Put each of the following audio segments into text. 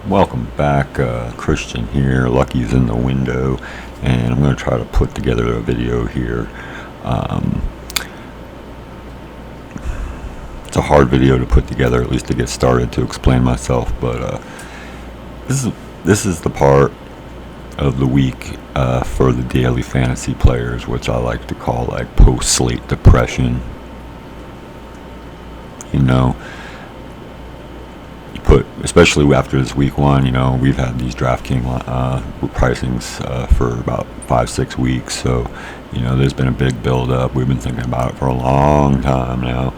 Welcome back, Christian here. Lucky's in the window, and I'm going to try to put together a video here. Um, it's a hard video to put together, at least to get started, to explain myself. But this is the part of the week for the daily fantasy players, which I like to call like post-Slate depression. You know, especially after this week one, we've had these DraftKings pricings for about 5-6 weeks. So, there's been a big build up. We've been thinking about it for a long time now.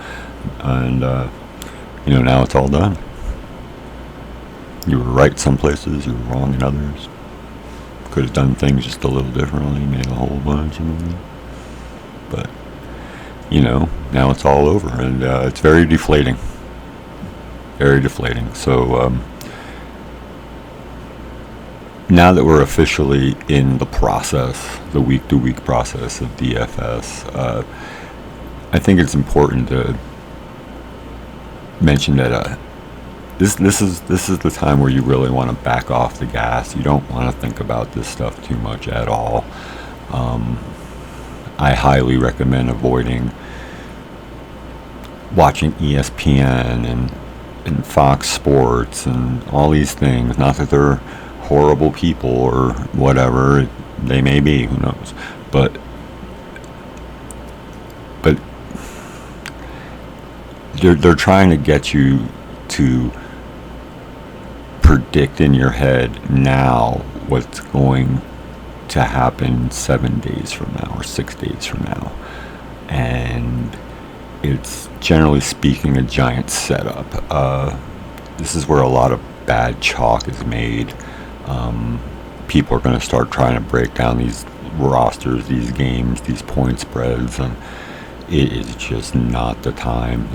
And, now it's all done. You were right some places, you were wrong in others. Could have done things just a little differently, made a whole bunch of them. But, now it's all over. And it's very deflating. Very deflating. So now that we're officially in the process, the week-to-week process of DFS, I think it's important to mention that this is the time where you really want to back off the gas. You don't want to think about this stuff too much at all. I highly recommend avoiding watching ESPN and Fox Sports and all these things. Not that they're horrible people or whatever, they may be, who knows. But they're trying to get you to predict in your head now what's going to happen 7 days from now or 6 days from now. And it's, generally speaking, a giant setup. This is where a lot of bad chalk is made. People are going to start trying to break down these rosters, these games, these point spreads, and it is just not the time.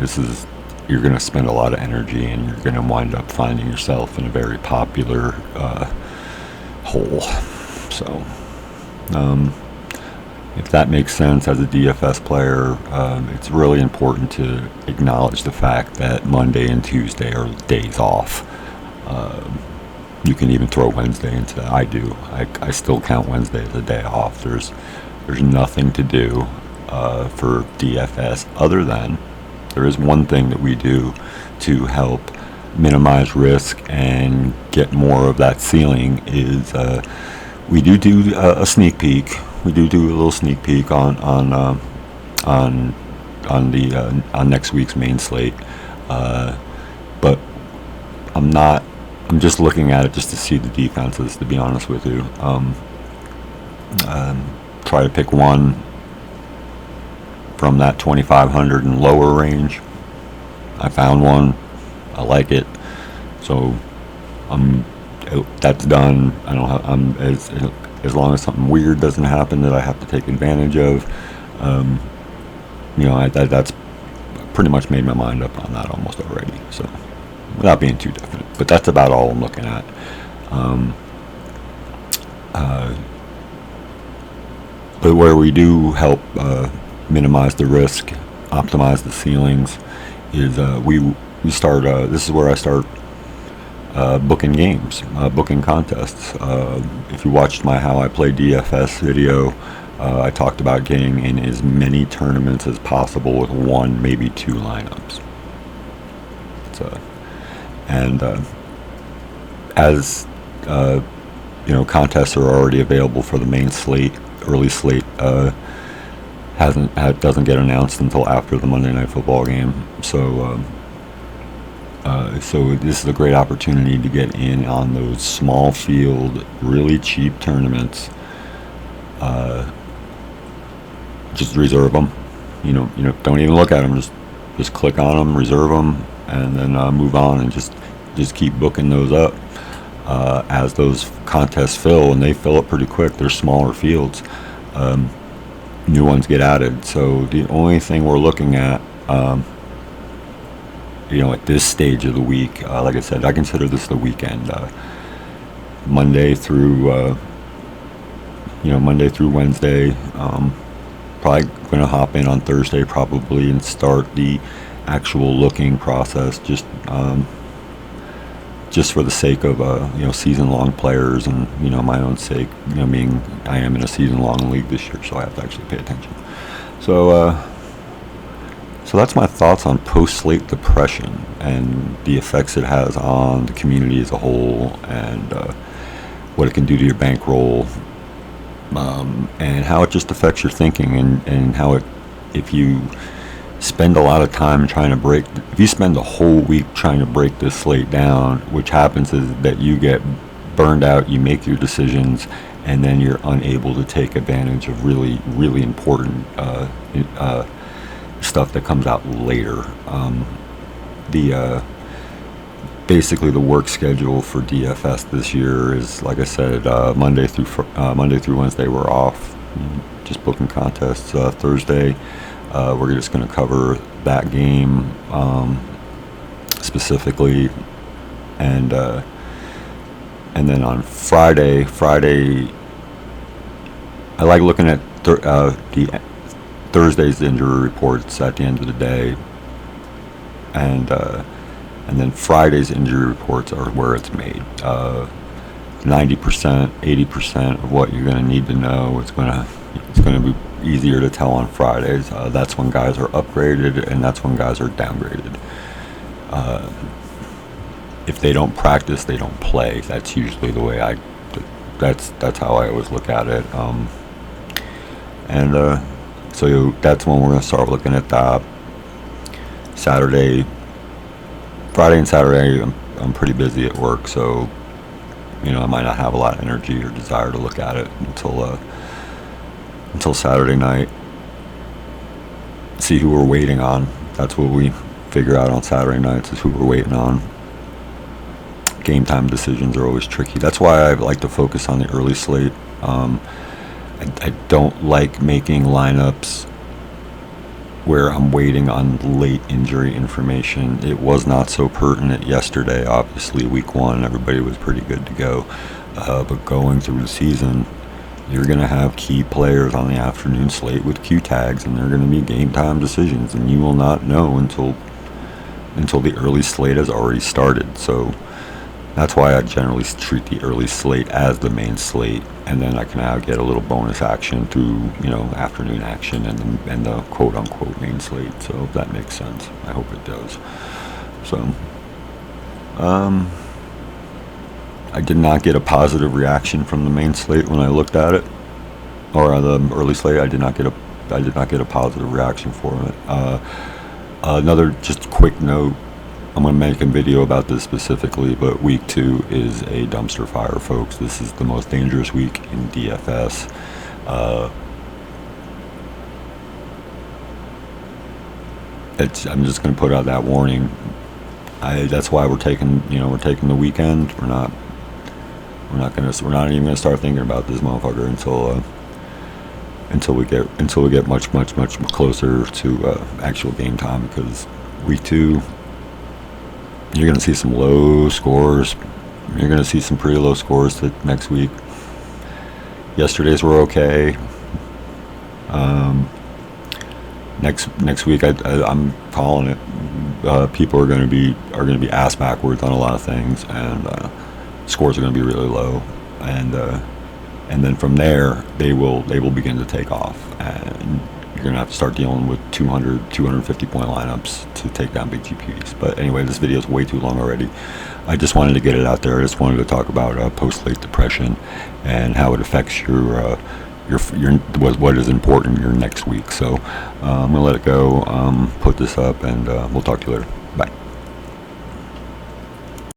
You're going to spend a lot of energy, and you're going to wind up finding yourself in a very popular hole. So, if that makes sense as a DFS player, it's really important to acknowledge the fact that Monday and Tuesday are days off. You can even throw Wednesday into that. I do. I still count Wednesday as a day off. There's nothing to do for DFS other than there is one thing that we do to help minimize risk and get more of that ceiling is we do a sneak peek. We do a little sneak peek on next week's main slate, but I'm just looking at it just to see the defenses, to be honest with you. Try to pick one from that 2,500 and lower range. I found one. I like it. So that's done. I don't have. As long as something weird doesn't happen that I have to take advantage of, that's pretty much made my mind up on that almost already. So, without being too definite, but that's about all I'm looking at. But where we do help minimize the risk, optimize the ceilings, is we start. This is where I start booking games, booking contests. If you watched my How I Play DFS video, I talked about getting in as many tournaments as possible with one, maybe two lineups. And as contests are already available for the main slate. Early slate doesn't get announced until after the Monday Night Football game. So this is a great opportunity to get in on those small field, really cheap tournaments. Just reserve them. Don't even look at them. Just click on them, reserve them, and then move on, and just keep booking those up as those contests fill, and they fill up pretty quick. They're smaller fields. New ones get added. So the only thing we're looking at, at this stage of the week, like I said, I consider this the weekend. Monday through Wednesday. Probably going to hop in on Thursday probably and start the actual looking process. Just just for the sake of season-long players, and my own sake, being I am in a season-long league this year, so I have to actually pay attention. So that's my thoughts on post-slate depression and the effects it has on the community as a whole, and what it can do to your bankroll, and how it just affects your thinking, and how if you spend a lot of time trying to if you spend the whole week trying to break this slate down, which happens is that you get burned out, you make your decisions, and then you're unable to take advantage of really, really important stuff that comes out later. Basically the work schedule for DFS this year is, like I said, Monday through Wednesday we're off, just booking contests. Thursday we're just going to cover that game specifically, and then on Friday I like looking at the Thursday's injury reports at the end of the day, and then Friday's injury reports are where it's made. 90%, 80% of what you're going to need to know. It's going to be easier to tell on Fridays. That's when guys are upgraded, and that's when guys are downgraded. If they don't practice, they don't play. That's usually the way that's how I always look at it. So that's when we're going to start looking at that. Friday and Saturday, I'm pretty busy at work, so I might not have a lot of energy or desire to look at it until Saturday night. See who we're waiting on. That's what we figure out on Saturday nights, is who we're waiting on. Game time decisions are always tricky. That's why I like to focus on the early slate. I don't like making lineups where I'm waiting on late injury information. It was not so pertinent yesterday. Obviously, week 1, everybody was pretty good to go. But going through the season, you're going to have key players on the afternoon slate with Q tags, and they're going to be game time decisions, and you will not know until the early slate has already started. So that's why I generally treat the early slate as the main slate, and then I can now get a little bonus action through afternoon action and the quote unquote main slate. So if that makes sense, I hope it does. So I did not get a positive reaction from the main slate when I looked at it, or the early slate. I did not get a positive reaction for it. Another just quick note. I'm going to make a video about this specifically, but week 2 is a dumpster fire, folks. This is the most dangerous week in DFS. I'm just going to put out that warning. That's why we're taking the weekend. We're not even going to start thinking about this motherfucker until we get much closer to actual game time, because week 2. You're going to see some low scores. You're going to see some pretty low scores next week. Yesterday's were okay. Next week, I'm calling it. People are going to be ass backwards on a lot of things, and scores are going to be really low. And then from there, they will begin to take off, and you're going to have to start dealing with 200, 250 point lineups to take down big GPs. But anyway, this video is way too long already. I just wanted to get it out there. I just wanted to talk about post-slate depression and how it affects your what is important your next week. So I'm going to let it go, put this up, and we'll talk to you later. Bye.